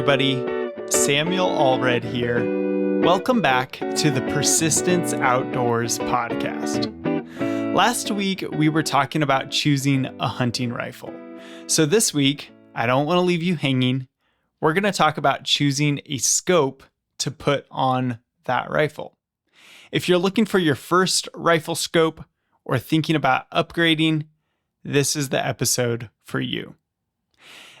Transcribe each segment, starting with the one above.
everybody. Samuel Allred here. Welcome back to the Persistence Outdoors podcast. Last week, we were talking about choosing a hunting rifle. So this week, I don't want to leave you hanging. We're going to talk about choosing a scope to put on that rifle. If you're looking for your first rifle scope or thinking about upgrading, this is the episode for you.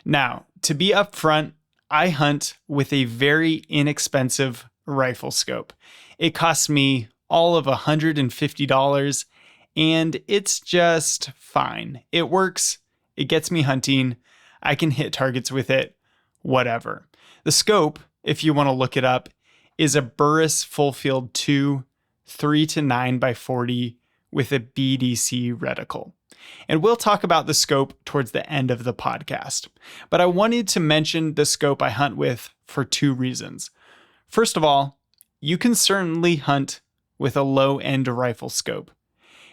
Now, to be upfront, I hunt with a very inexpensive rifle scope. It costs me all of $150, and it's just fine. It works, it gets me hunting, I can hit targets with it, whatever. The scope, if you want to look it up, is a Burris Full Field 2 3-9x40 with a BDC reticle. And we'll talk about the scope towards the end of the podcast. But I wanted to mention the scope I hunt with for two reasons. First of all, you can certainly hunt with a low-end rifle scope,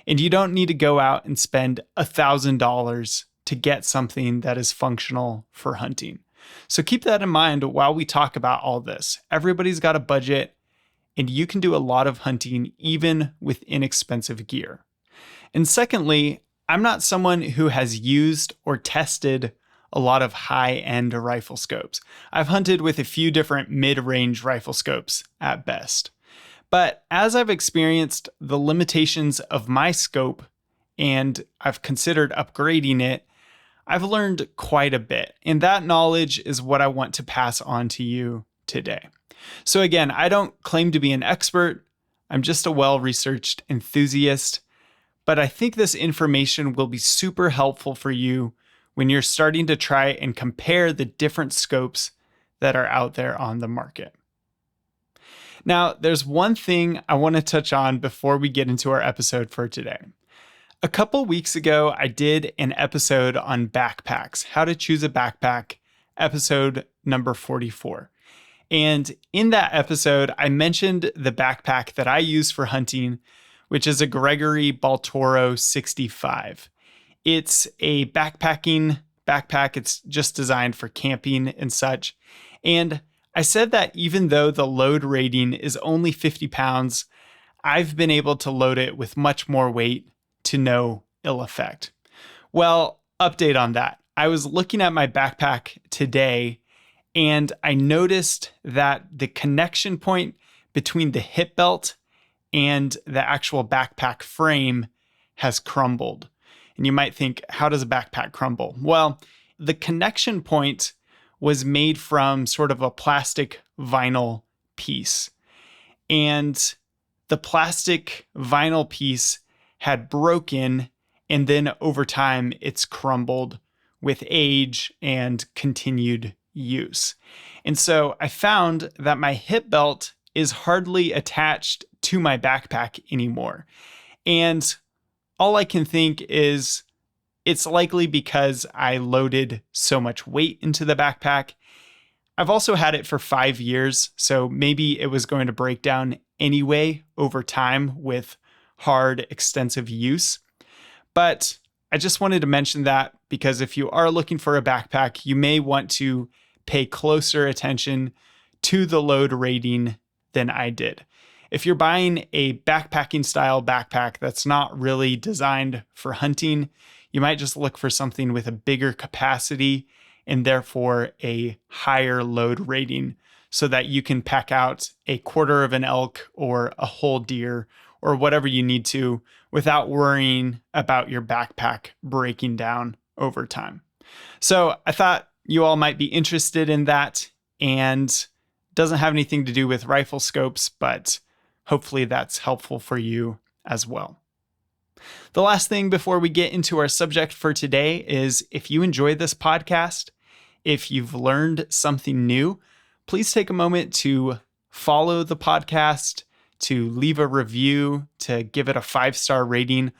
and you don't need to go out and spend $1,000 to get something that is functional for hunting. So keep that in mind while we talk about all this. Everybody's got a budget, and you can do a lot of hunting even with inexpensive gear. And secondly, I'm not someone who has used or tested a lot of high-end rifle scopes. I've hunted with a few different mid-range rifle scopes at best. But as I've experienced the limitations of my scope and I've considered upgrading it, I've learned quite a bit. And that knowledge is what I want to pass on to you today. So again, I don't claim to be an expert. I'm just a well-researched enthusiast. But I think this information will be super helpful for you when you're starting to try and compare the different scopes that are out there on the market. Now, there's one thing I want to touch on before we get into our episode for today. A couple weeks ago, I did an episode on backpacks, how to choose a backpack, episode number 44. And in that episode, I mentioned the backpack that I use for hunting, which is a Gregory Baltoro 65. It's a backpacking backpack. It's just designed for camping and such. And I said that even though the load rating is only 50 pounds, I've been able to load it with much more weight to no ill effect. Well, update on that. I was looking at my backpack today, and I noticed that the connection point between the hip belt and the actual backpack frame has crumbled. And you might think, how does a backpack crumble? Well, the connection point was made from sort of a plastic vinyl piece. And the plastic vinyl piece had broken, and then over time it's crumbled with age and continued use. And so I found that my hip belt is hardly attached to my backpack anymore. And all I can think is it's likely because I loaded so much weight into the backpack. I've also had it for 5 years, so maybe it was going to break down anyway over time with hard, extensive use. But I just wanted to mention that because if you are looking for a backpack, you may want to pay closer attention to the load rating than I did. If you're buying a backpacking style backpack that's not really designed for hunting, you might just look for something with a bigger capacity and therefore a higher load rating so that you can pack out a quarter of an elk or a whole deer or whatever you need to without worrying about your backpack breaking down over time. So I thought you all might be interested in that, and doesn't have anything to do with rifle scopes, but hopefully that's helpful for you as well. The last thing before we get into our subject for today is if you enjoy this podcast, if you've learned something new, please take a moment to follow the podcast, to leave a review, to give it a 5-star rating.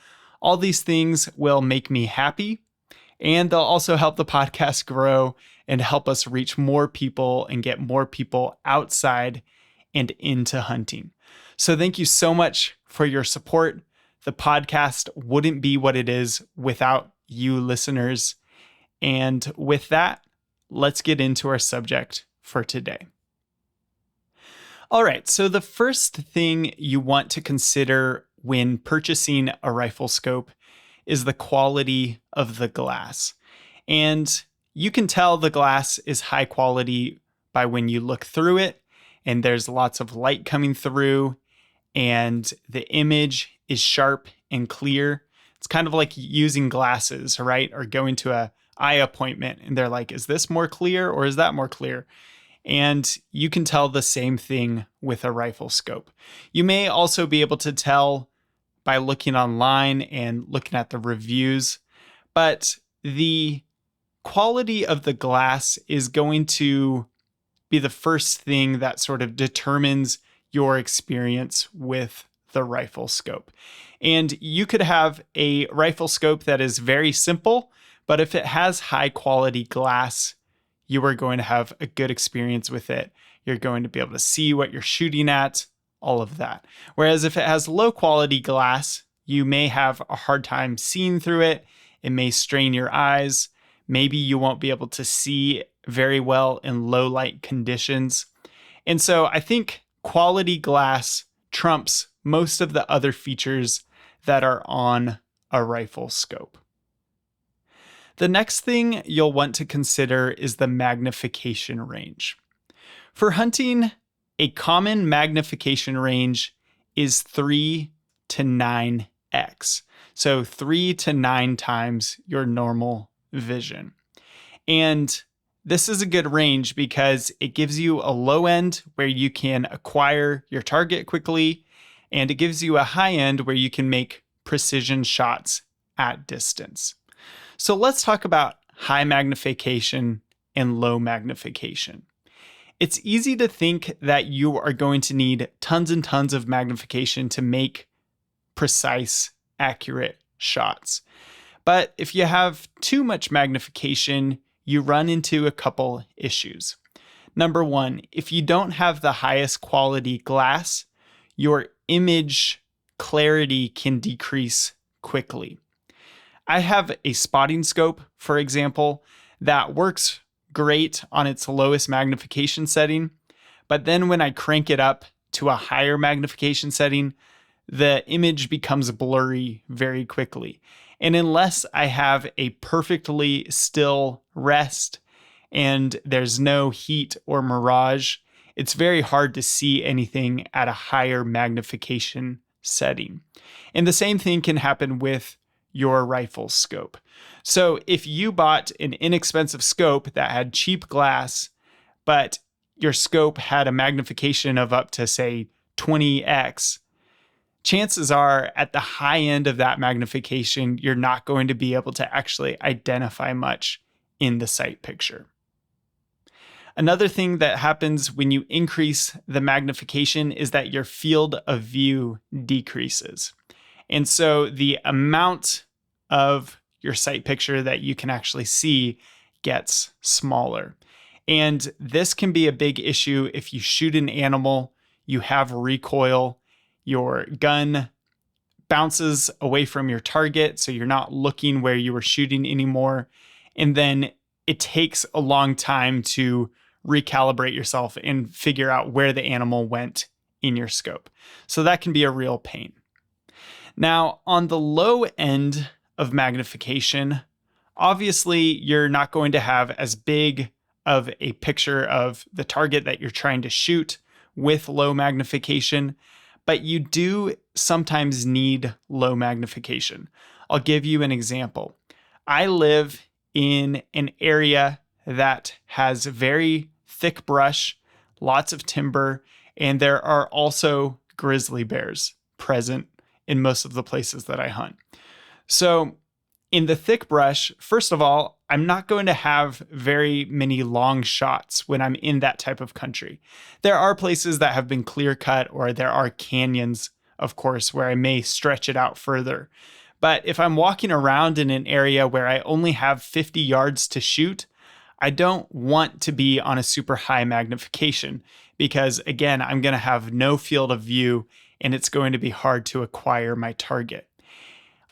All these things will make me happy, and they'll also help the podcast grow and help us reach more people and get more people outside and into hunting. So thank you so much for your support. The podcast wouldn't be what it is without you listeners. And with that, let's get into our subject for today. All right, so the first thing you want to consider when purchasing a rifle scope is the quality of the glass. And you can tell the glass is high quality by when you look through it and there's lots of light coming through and the image is sharp and clear. It's kind of like using glasses, right? Or going to an eye appointment and they're like, is this more clear or is that more clear? And you can tell the same thing with a rifle scope. You may also be able to tell by looking online and looking at the reviews, but the quality of the glass is going to be the first thing that sort of determines your experience with the rifle scope. And you could have a rifle scope that is very simple, but if it has high quality glass, you are going to have a good experience with it. You're going to be able to see what you're shooting at, all of that. Whereas if it has low quality glass, you may have a hard time seeing through it. It may strain your eyes. Maybe you won't be able to see very well in low light conditions. And so I think quality glass trumps most of the other features that are on a rifle scope. The next thing you'll want to consider is the magnification range. For hunting, a common magnification range is 3 to 9x. So 3 to 9 times your normal vision. And this is a good range because it gives you a low end where you can acquire your target quickly, and it gives you a high end where you can make precision shots at distance. So let's talk about high magnification and low magnification. It's easy to think that you are going to need tons and tons of magnification to make precise, accurate shots. But if you have too much magnification, you run into a couple issues. Number one, if you don't have the highest quality glass, your image clarity can decrease quickly. I have a spotting scope, for example, that works great on its lowest magnification setting, but then when I crank it up to a higher magnification setting, the image becomes blurry very quickly. And unless I have a perfectly still rest and there's no heat or mirage, it's very hard to see anything at a higher magnification setting. And the same thing can happen with your rifle scope. So if you bought an inexpensive scope that had cheap glass, but your scope had a magnification of up to, say, 20x, chances are at the high end of that magnification, you're not going to be able to actually identify much in the sight picture. Another thing that happens when you increase the magnification is that your field of view decreases. And so the amount of your sight picture that you can actually see gets smaller. And this can be a big issue if you shoot an animal, you have recoil, your gun bounces away from your target, so you're not looking where you were shooting anymore. And then it takes a long time to recalibrate yourself and figure out where the animal went in your scope. So that can be a real pain. Now, on the low end of magnification, obviously you're not going to have as big of a picture of the target that you're trying to shoot with low magnification, but you do sometimes need low magnification. I'll give you an example. I live in an area that has very thick brush, lots of timber, and there are also grizzly bears present in most of the places that I hunt. So in the thick brush, first of all, I'm not going to have very many long shots when I'm in that type of country. There are places that have been clear cut, or there are canyons, of course, where I may stretch it out further. But if I'm walking around in an area where I only have 50 yards to shoot, I don't want to be on a super high magnification because, again, I'm going to have no field of view and it's going to be hard to acquire my target.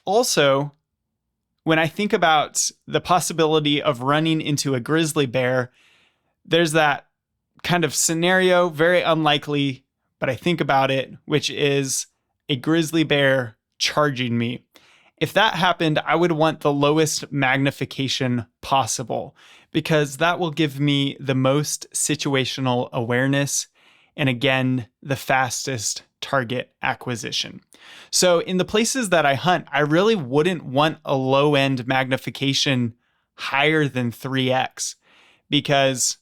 Also, when I think about the possibility of running into a grizzly bear, there's that kind of scenario, very unlikely, but I think about it, which is a grizzly bear charging me. If that happened, I would want the lowest magnification possible because that will give me the most situational awareness and, again, the fastest target acquisition. So in the places that I hunt, I really wouldn't want a low-end magnification higher than 3x because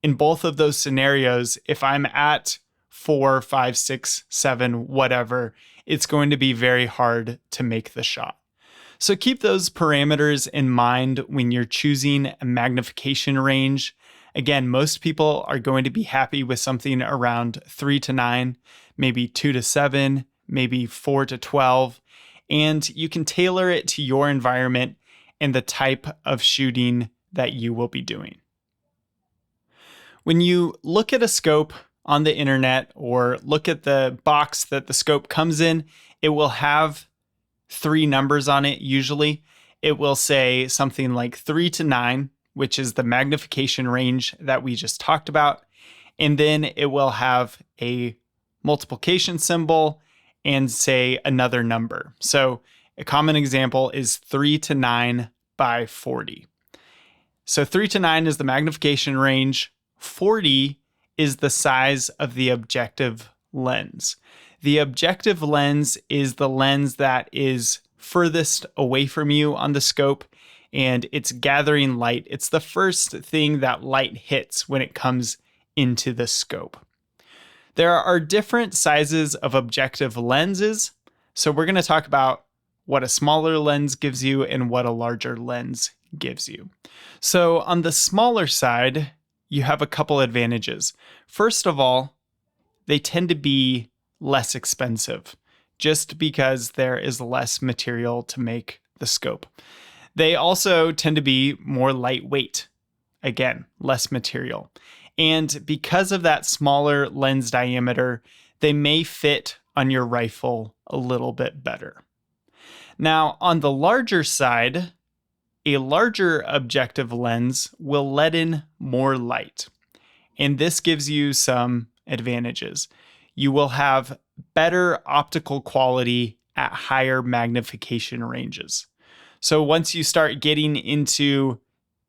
in both of those scenarios, if I'm at 4, 5, 6, 7, whatever, it's going to be very hard to make the shot. So keep those parameters in mind when you're choosing a magnification range. Again, most people are going to be happy with something around 3 to 9, maybe 2 to 7, maybe 4 to 12, and you can tailor it to your environment and the type of shooting that you will be doing. When you look at a scope on the internet or look at the box that the scope comes in, it will have 3 numbers on it usually. It will say something like 3 to 9, which is the magnification range that we just talked about. And then it will have a multiplication symbol and say another number. So a common example is 3 to 9 by 40. So 3 to 9 is the magnification range. 40 is the size of the objective lens. The objective lens is the lens that is furthest away from you on the scope, and it's gathering light. It's the first thing that light hits when it comes into the scope. There are different sizes of objective lenses, so we're going to talk about what a smaller lens gives you and what a larger lens gives you. So on the smaller side, you have a couple advantages. First of all, they tend to be less expensive just because there is less material to make the scope. They also tend to be more lightweight. Again, less material. And because of that smaller lens diameter, they may fit on your rifle a little bit better. Now, on the larger side, a larger objective lens will let in more light. And this gives you some advantages. You will have better optical quality at higher magnification ranges. So once you start getting into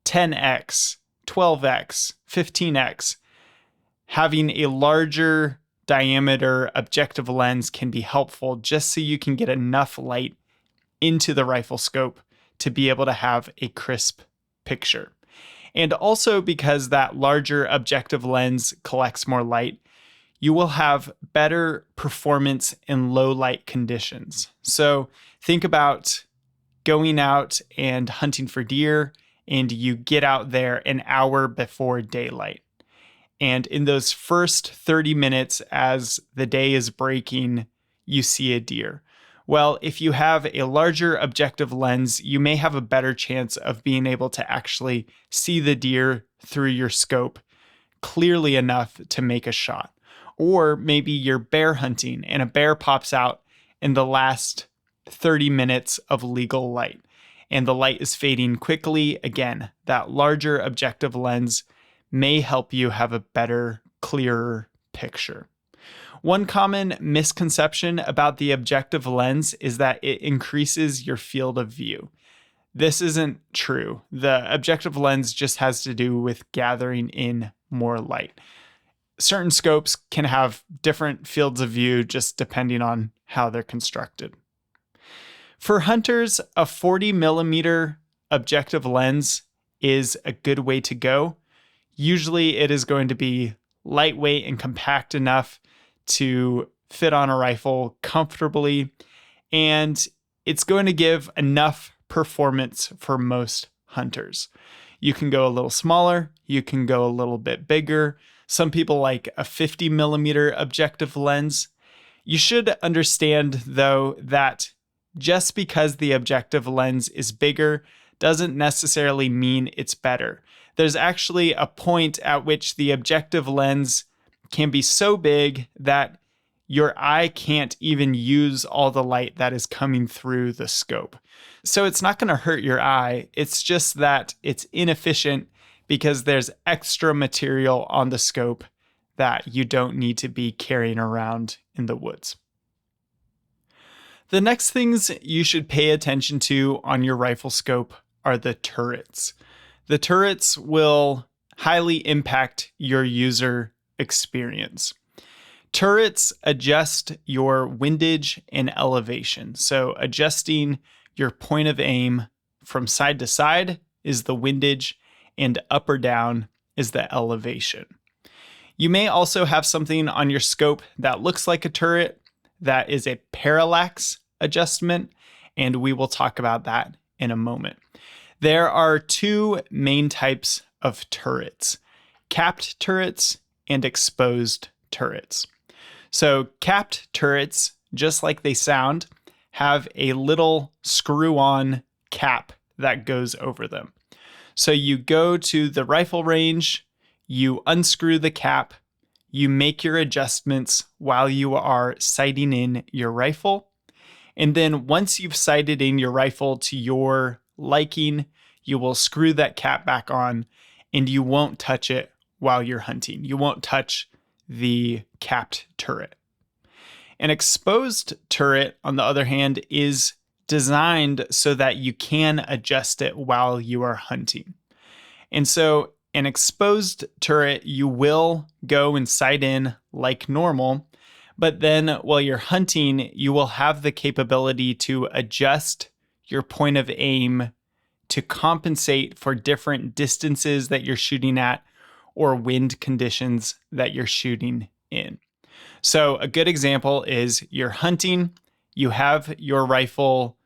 10x, 12x, 15x, having a larger diameter objective lens can be helpful just so you can get enough light into the rifle scope to be able to have a crisp picture. And also because that larger objective lens collects more light, you will have better performance in low light conditions. So think about going out and hunting for deer, and you get out there an hour before daylight. And in those first 30 minutes as the day is breaking, you see a deer. Well, if you have a larger objective lens, you may have a better chance of being able to actually see the deer through your scope clearly enough to make a shot. Or maybe you're bear hunting and a bear pops out in the last 30 minutes of legal light and the light is fading quickly. Again, that larger objective lens may help you have a better, clearer picture. One common misconception about the objective lens is that it increases your field of view. This isn't true. The objective lens just has to do with gathering in more light. Certain scopes can have different fields of view just depending on how they're constructed. For hunters, a 40 millimeter objective lens is a good way to go. Usually it is going to be lightweight and compact enough to fit on a rifle comfortably, and it's going to give enough performance for most hunters. You can go a little smaller, you can go a little bit bigger. Some people like a 50 millimeter objective lens. You should understand, though, that just because the objective lens is bigger doesn't necessarily mean it's better. There's actually a point at which the objective lens can be so big that your eye can't even use all the light that is coming through the scope. So it's not going to hurt your eye. It's just that it's inefficient because there's extra material on the scope that you don't need to be carrying around in the woods. The next things you should pay attention to on your rifle scope are the turrets. The turrets will highly impact your user experience. Turrets adjust your windage and elevation. So adjusting your point of aim from side to side is the windage, and up or down is the elevation. You may also have something on your scope that looks like a turret that is a parallax adjustment, and we will talk about that in a moment. There are two main types of turrets: capped turrets and exposed turrets. So capped turrets, just like they sound, have a little screw-on cap that goes over them. So you go to the rifle range, you unscrew the cap, you make your adjustments while you are sighting in your rifle, and then once you've sighted in your rifle to your liking, you will screw that cap back on, and you won't touch it while you're hunting. You won't touch the capped turret. An exposed turret, on the other hand, is designed so that you can adjust it while you are hunting. And so an exposed turret, you will go and sight in like normal, but then while you're hunting, you will have the capability to adjust your point of aim to compensate for different distances that you're shooting at or wind conditions that you're shooting in. So a good example is you're hunting, you have your rifle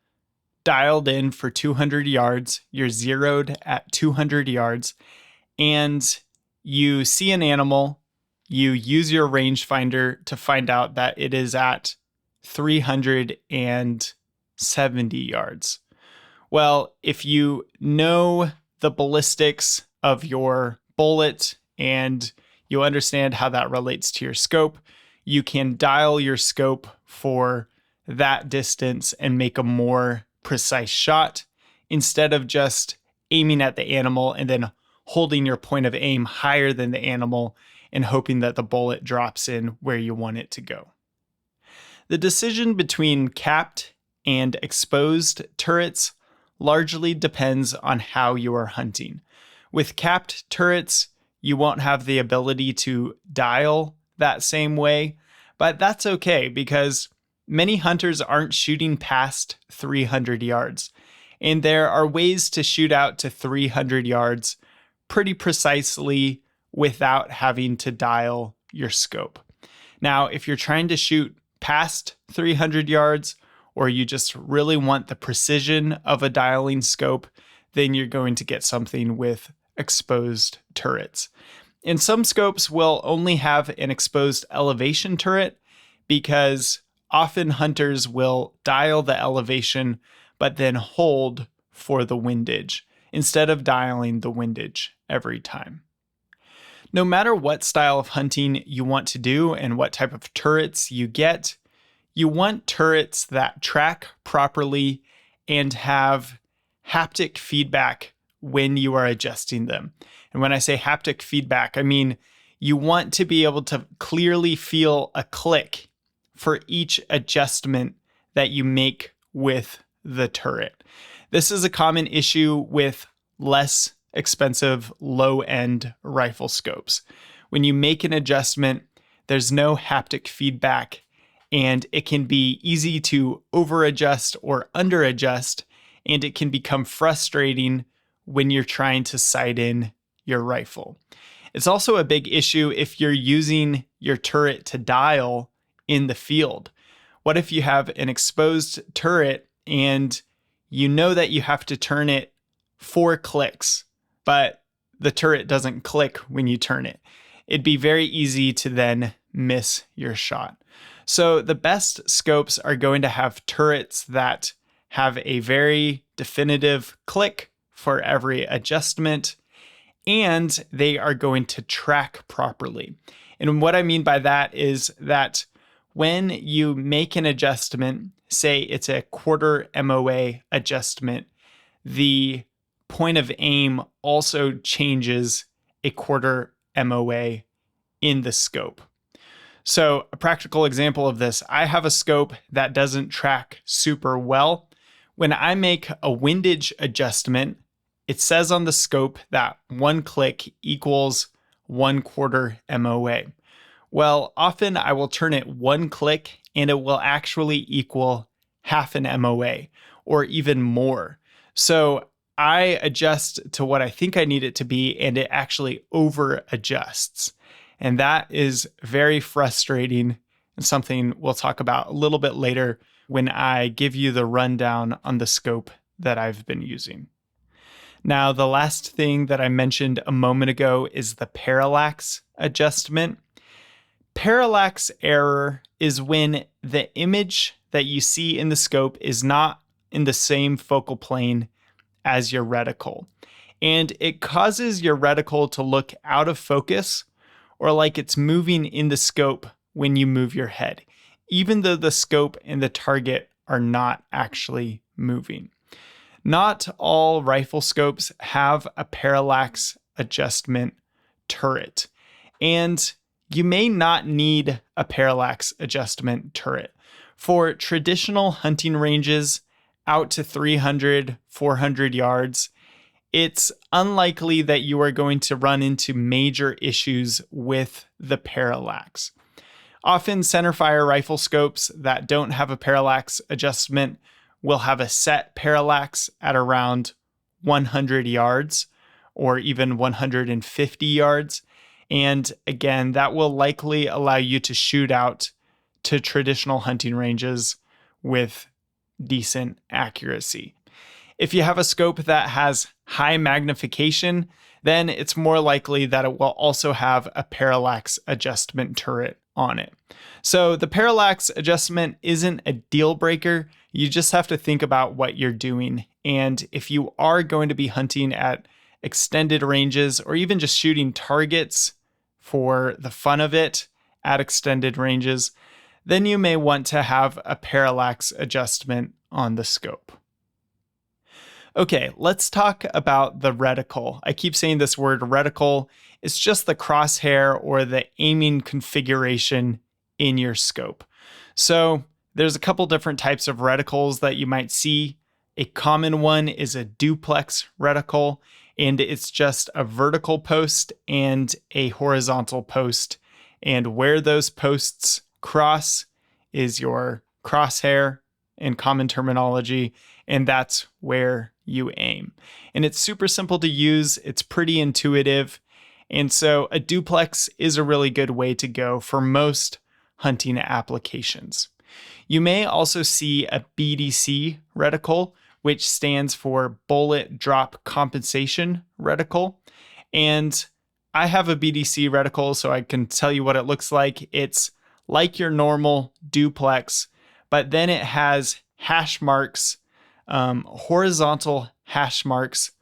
dialed in for 200 yards, you're zeroed at 200 yards, and you see an animal, you use your rangefinder to find out that it is at 370 yards. Well, if you know the ballistics of your bullet and you understand how that relates to your scope, you can dial your scope for that distance and make a more precise shot instead of just aiming at the animal and then holding your point of aim higher than the animal and hoping that the bullet drops in where you want it to go. The decision between capped and exposed turrets largely depends on how you are hunting. With capped turrets, you won't have the ability to dial that same way, but that's okay because many hunters aren't shooting past 300 yards, and there are ways to shoot out to 300 yards pretty precisely without having to dial your scope. Now, if you're trying to shoot past 300 yards, or you just really want the precision of a dialing scope, then you're going to get something with exposed turrets. And some scopes will only have an exposed elevation turret because often hunters will dial the elevation but then hold for the windage instead of dialing the windage every time. No matter what style of hunting you want to do and what type of turrets you get, you want turrets that track properly and have haptic feedback when you are adjusting them. And when I say haptic feedback, I mean you want to be able to clearly feel a click for each adjustment that you make with the turret. This is a common issue with less expensive low-end rifle scopes. When you make an adjustment, there's no haptic feedback, and it can be easy to over-adjust or under-adjust, and it can become frustrating when you're trying to sight in your rifle. It's also a big issue if you're using your turret to dial in the field. What if you have an exposed turret and you know that you have to turn it 4 clicks, but the turret doesn't click when you turn it? It'd be very easy to then miss your shot. So the best scopes are going to have turrets that have a very definitive click for every adjustment, and they are going to track properly. And what I mean by that is that when you make an adjustment, say it's a quarter MOA adjustment, the point of aim also changes a quarter MOA in the scope. So a practical example of this, I have a scope that doesn't track super well. When I make a windage adjustment, it says on the scope that 1 click equals 1/4 MOA. Well, often I will turn it 1 click and it will actually equal half an MOA or even more. So I adjust to what I think I need it to be and it actually over adjusts. And that is very frustrating and something we'll talk about a little bit later when I give you the rundown on the scope that I've been using. Now, the last thing that I mentioned a moment ago is the parallax adjustment. Parallax error is when the image that you see in the scope is not in the same focal plane as your reticle. And it causes your reticle to look out of focus or like it's moving in the scope when you move your head, even though the scope and the target are not actually moving. Not all rifle scopes have a parallax adjustment turret, and you may not need a parallax adjustment turret. For traditional hunting ranges out to 300, 400 yards, it's unlikely that you are going to run into major issues with the parallax. Often centerfire rifle scopes that don't have a parallax adjustment will have a set parallax at around 100 yards or even 150 yards. And again, that will likely allow you to shoot out to traditional hunting ranges with decent accuracy. If you have a scope that has high magnification, then it's more likely that it will also have a parallax adjustment turret on it. So the parallax adjustment isn't a deal breaker. You just have to think about what you're doing. And if you are going to be hunting at extended ranges or even just shooting targets for the fun of it at extended ranges, then you may want to have a parallax adjustment on the scope. Okay, let's talk about the reticle. I keep saying this word reticle. It's just the crosshair or the aiming configuration in your scope. So there's a couple different types of reticles that you might see. A common one is a duplex reticle, and it's just a vertical post and a horizontal post. And where those posts cross is your crosshair in common terminology, and that's where you aim. And it's super simple to use. It's pretty intuitive. And so a duplex is a really good way to go for most hunting applications. You may also see a BDC reticle, which stands for bullet drop compensation reticle. And I have a BDC reticle, so I can tell you what it looks like. It's like your normal duplex, but then it has hash marks, horizontal hash marks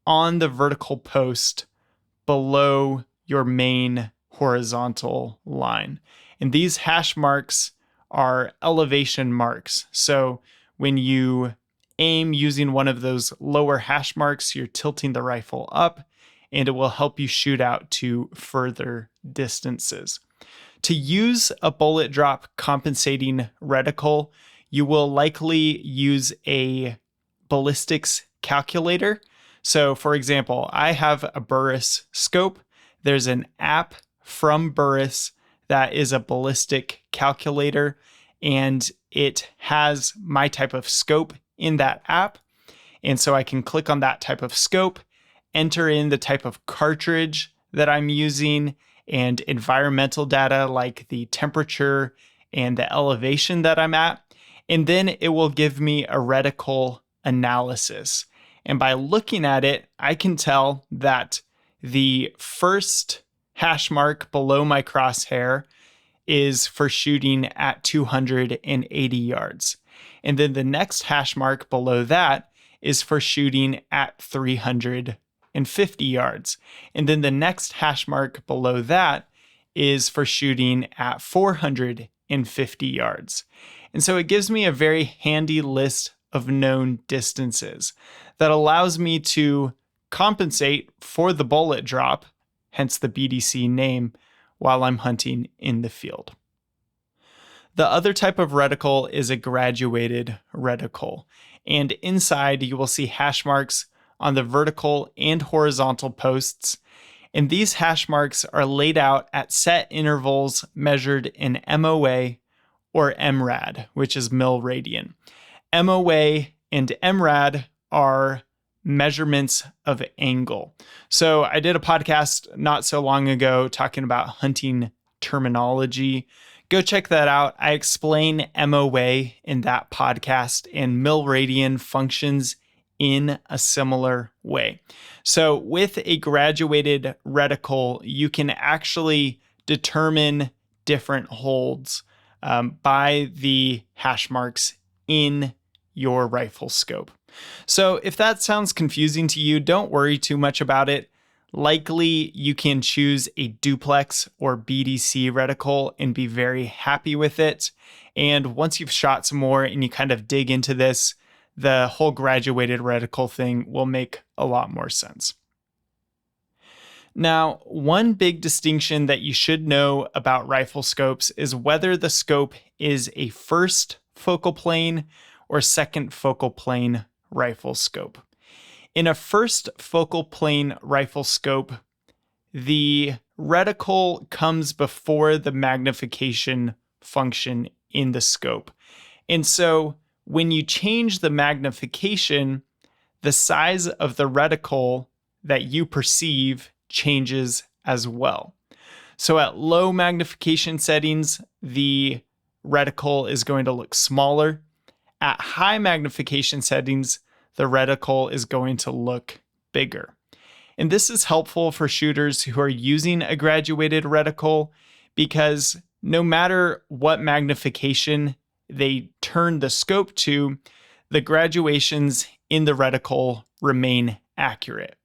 on the vertical post below your main horizontal line. And these hash marks are elevation marks. So when you aim using one of those lower hash marks, you're tilting the rifle up and it will help you shoot out to further distances. To use a bullet drop compensating reticle, you will likely use a ballistics calculator. So for example, I have a Burris scope. There's an app from Burris that is a ballistic calculator, and it has my type of scope in that app. And so I can click on that type of scope, enter in the type of cartridge that I'm using and environmental data like the temperature and the elevation that I'm at. And then it will give me a reticle analysis. And by looking at it, I can tell that the first hash mark below my crosshair is for shooting at 280 yards. And then the next hash mark below that is for shooting at 350 yards. And then the next hash mark below that is for shooting at 450 yards. And so it gives me a very handy list of known distances that allows me to compensate for the bullet drop, hence the BDC name, while I'm hunting in the field. The other type of reticle is a graduated reticle, and inside you will see hash marks on the vertical and horizontal posts, and these hash marks are laid out at set intervals measured in MOA or MRAD, which is mil-radian. MOA and MRAD are measurements of angle. So I did a podcast not so long ago talking about hunting terminology. Go check that out. I explain MOA in that podcast, and mil-radian functions in a similar way. So with a graduated reticle, you can actually determine different holds by the hash marks in your rifle scope. So if that sounds confusing to you, don't worry too much about it. Likely you can choose a duplex or BDC reticle and be very happy with it. And once you've shot some more and you kind of dig into this, the whole graduated reticle thing will make a lot more sense. Now, one big distinction that you should know about rifle scopes is whether the scope is a first focal plane or second focal plane rifle scope. In a first focal plane rifle scope, the reticle comes before the magnification function in the scope. And so when you change the magnification, the size of the reticle that you perceive changes as well. So at low magnification settings, the reticle is going to look smaller. At high magnification settings, the reticle is going to look bigger. And this is helpful for shooters who are using a graduated reticle because no matter what magnification they turn the scope to, the graduations in the reticle remain accurate.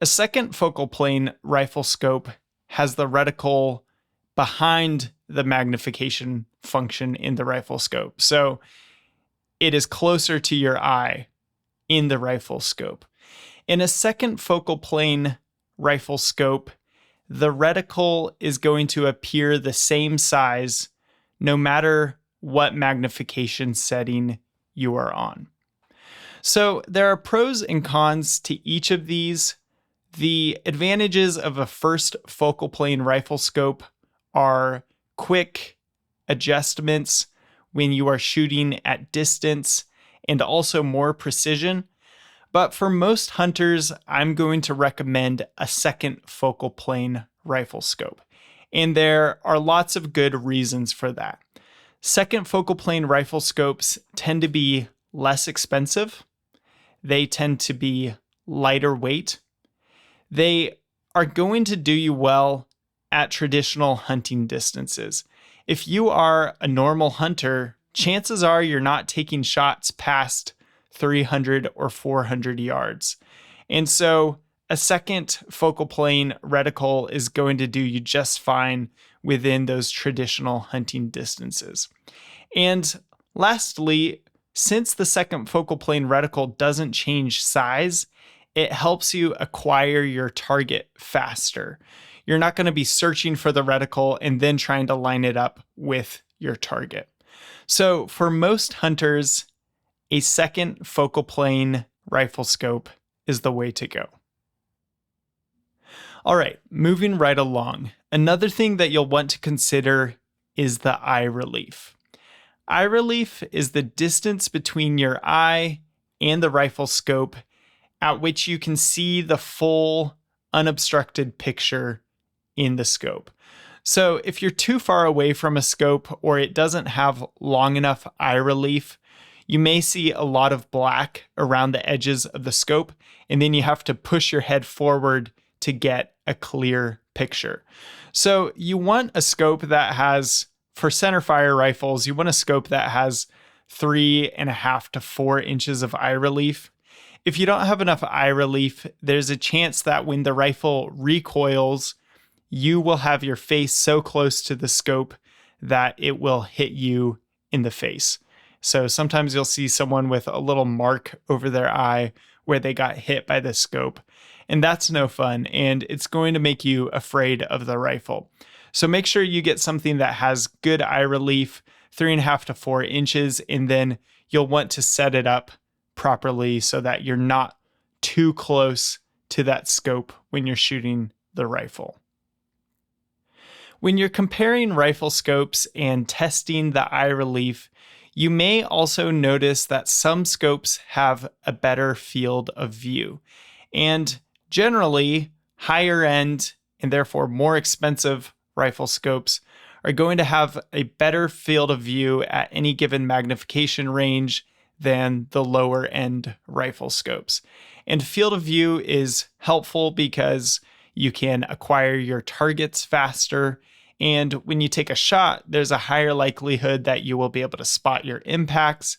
A second focal plane rifle scope has the reticle behind the magnification function in the rifle scope. So it is closer to your eye in the rifle scope. In a second focal plane rifle scope, the reticle is going to appear the same size no matter what magnification setting you are on. So there are pros and cons to each of these. The advantages of a first focal plane rifle scope are quick adjustments when you are shooting at distance and also more precision. But for most hunters, I'm going to recommend a second focal plane rifle scope. And there are lots of good reasons for that. Second focal plane rifle scopes tend to be less expensive. They tend to be lighter weight. They are going to do you well at traditional hunting distances. If you are a normal hunter, chances are you're not taking shots past 300 or 400 yards. And so a second focal plane reticle is going to do you just fine within those traditional hunting distances. And lastly, since the second focal plane reticle doesn't change size, it helps you acquire your target faster. You're not going to be searching for the reticle and then trying to line it up with your target. So for most hunters, a second focal plane rifle scope is the way to go. All right, moving right along. Another thing that you'll want to consider is the eye relief. Eye relief is the distance between your eye and the rifle scope at which you can see the full unobstructed picture in the scope. So if you're too far away from a scope or it doesn't have long enough eye relief, you may see a lot of black around the edges of the scope, and then you have to push your head forward to get a clear picture. So you want a scope that has, for centerfire rifles, you want a scope that has 3.5 to 4 inches of eye relief. If you don't have enough eye relief, there's a chance that when the rifle recoils, you will have your face so close to the scope that it will hit you in the face. So sometimes you'll see someone with a little mark over their eye where they got hit by the scope. And that's no fun, and it's going to make you afraid of the rifle. So make sure you get something that has good eye relief, 3.5 to 4 inches, and then you'll want to set it up properly so that you're not too close to that scope when you're shooting the rifle. When you're comparing rifle scopes and testing the eye relief, you may also notice that some scopes have a better field of view. And generally, higher end and therefore more expensive rifle scopes are going to have a better field of view at any given magnification range than the lower end rifle scopes. And field of view is helpful because you can acquire your targets faster. And when you take a shot, there's a higher likelihood that you will be able to spot your impacts.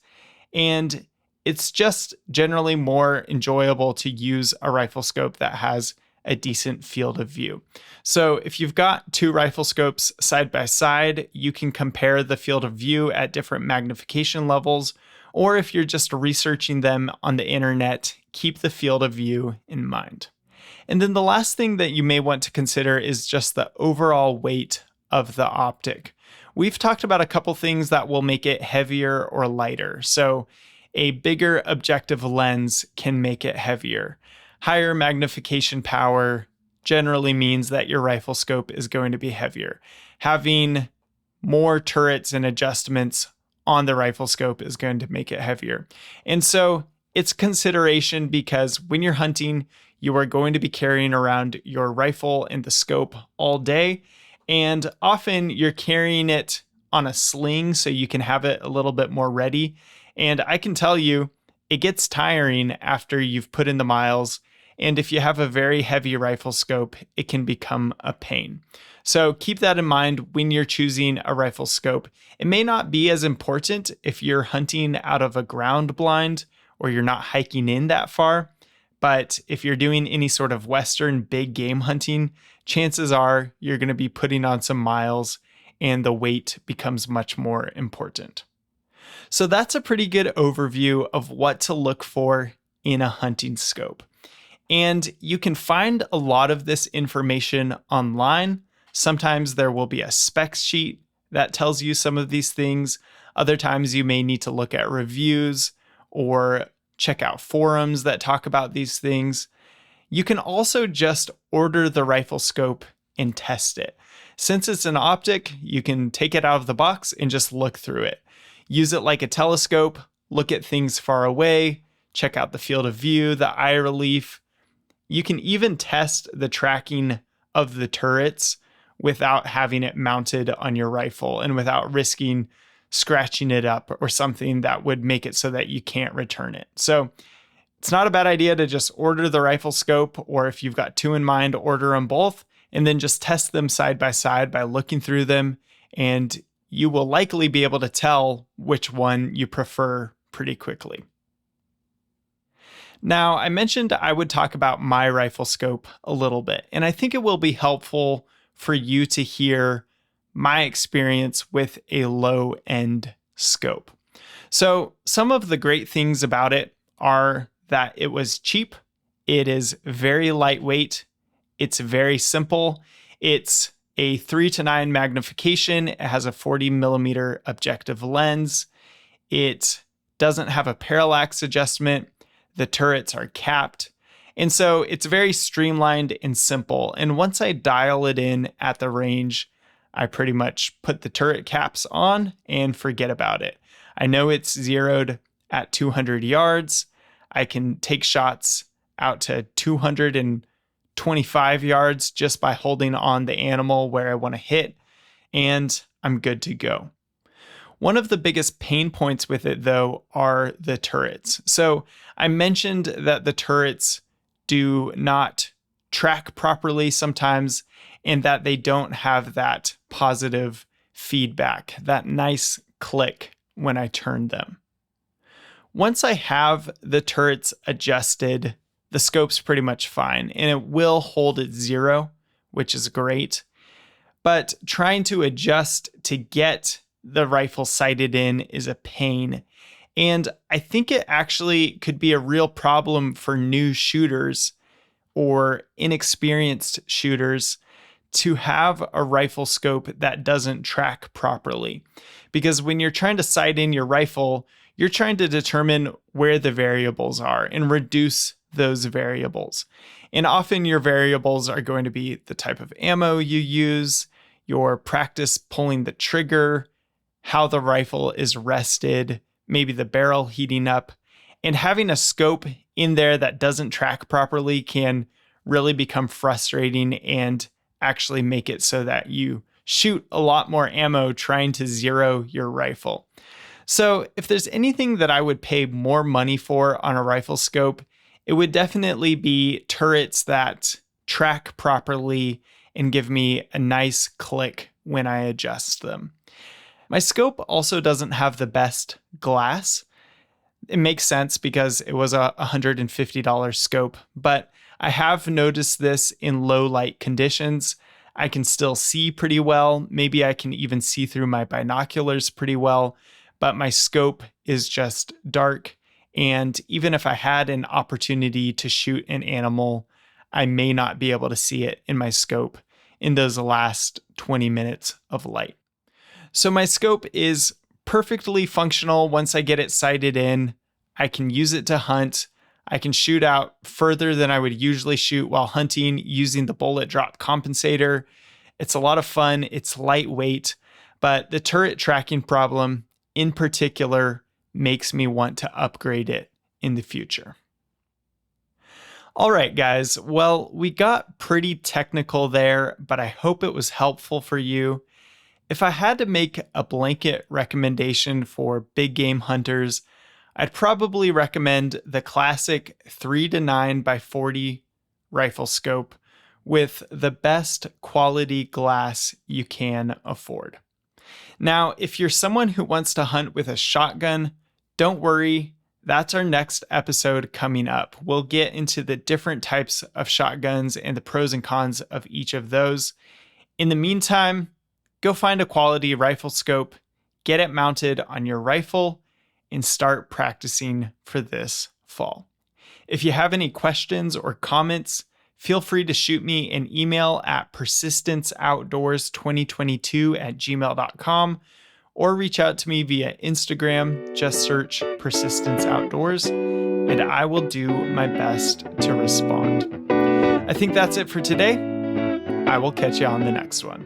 And it's just generally more enjoyable to use a rifle scope that has a decent field of view. So if you've got two rifle scopes side by side, you can compare the field of view at different magnification levels. Or if you're just researching them on the internet, keep the field of view in mind. And then the last thing that you may want to consider is just the overall weight of the optic. We've talked about a couple things that will make it heavier or lighter. So a bigger objective lens can make it heavier. Higher magnification power generally means that your rifle scope is going to be heavier. Having more turrets and adjustments on the rifle scope is going to make it heavier. And so it's consideration because when you're hunting, you are going to be carrying around your rifle and the scope all day. And often you're carrying it on a sling so you can have it a little bit more ready. And I can tell you, it gets tiring after you've put in the miles. And if you have a very heavy rifle scope, it can become a pain. So keep that in mind when you're choosing a rifle scope. It may not be as important if you're hunting out of a ground blind or you're not hiking in that far. But if you're doing any sort of Western big game hunting, chances are you're going to be putting on some miles and the weight becomes much more important. So that's a pretty good overview of what to look for in a hunting scope. And you can find a lot of this information online. Sometimes there will be a specs sheet that tells you some of these things. Other times you may need to look at reviews or check out forums that talk about these things. You can also just order the rifle scope and test it. Since it's an optic, you can take it out of the box and just look through it. Use it like a telescope, look at things far away, check out the field of view, the eye relief. You can even test the tracking of the turrets without having it mounted on your rifle and without risking scratching it up or something that would make it so that you can't return it. So it's not a bad idea to just order the rifle scope, or if you've got two in mind, order them both and then just test them side by side by looking through them. And you will likely be able to tell which one you prefer pretty quickly. Now, I mentioned I would talk about my rifle scope a little bit, and I think it will be helpful for you to hear my experience with a low-end scope. So some of the great things about it are that it was cheap, it is very lightweight, it's very simple, it's a 3:9 magnification, it has a 40mm objective lens, it doesn't have a parallax adjustment, the turrets are capped, and so it's very streamlined and simple. And once I dial it in at the range, I pretty much put the turret caps on and forget about it. I know it's zeroed at 200 yards. I can take shots out to 225 yards just by holding on the animal where I want to hit, and I'm good to go. One of the biggest pain points with it, though, are the turrets. So I mentioned that the turrets do not track properly sometimes, and that they don't have that positive feedback, that nice click when I turn them. Once I have the turrets adjusted, the scope's pretty much fine, and it will hold at 0, which is great. But trying to adjust to get the rifle sighted in is a pain. And I think it actually could be a real problem for new shooters or inexperienced shooters to have a rifle scope that doesn't track properly. Because when you're trying to sight in your rifle, you're trying to determine where the variables are and reduce those variables. And often your variables are going to be the type of ammo you use, your practice pulling the trigger, how the rifle is rested, maybe the barrel heating up. And having a scope in there that doesn't track properly can really become frustrating and actually make it so that you shoot a lot more ammo trying to zero your rifle. So if there's anything that I would pay more money for on a rifle scope, it would definitely be turrets that track properly and give me a nice click when I adjust them. My scope also doesn't have the best glass. It makes sense because it was a $150 scope, but I have noticed this in low light conditions. I can still see pretty well. Maybe I can even see through my binoculars pretty well, but my scope is just dark. And even if I had an opportunity to shoot an animal, I may not be able to see it in my scope in those last 20 minutes of light. So my scope is perfectly functional once I get it sighted in. I can use it to hunt. I can shoot out further than I would usually shoot while hunting using the bullet drop compensator. It's a lot of fun. It's lightweight, but the turret tracking problem in particular makes me want to upgrade it in the future. All right, guys. Well, we got pretty technical there, but I hope it was helpful for you. If I had to make a blanket recommendation for big game hunters, I'd probably recommend the classic 3-9x40 rifle scope with the best quality glass you can afford. Now, if you're someone who wants to hunt with a shotgun, don't worry, that's our next episode coming up. We'll get into the different types of shotguns and the pros and cons of each of those. In the meantime, go find a quality rifle scope, get it mounted on your rifle, and start practicing for this fall. If you have any questions or comments, feel free to shoot me an email at persistenceoutdoors2022@gmail.com or reach out to me via Instagram. Just search Persistence Outdoors, and I will do my best to respond. I think that's it for today. I will catch you on the next one.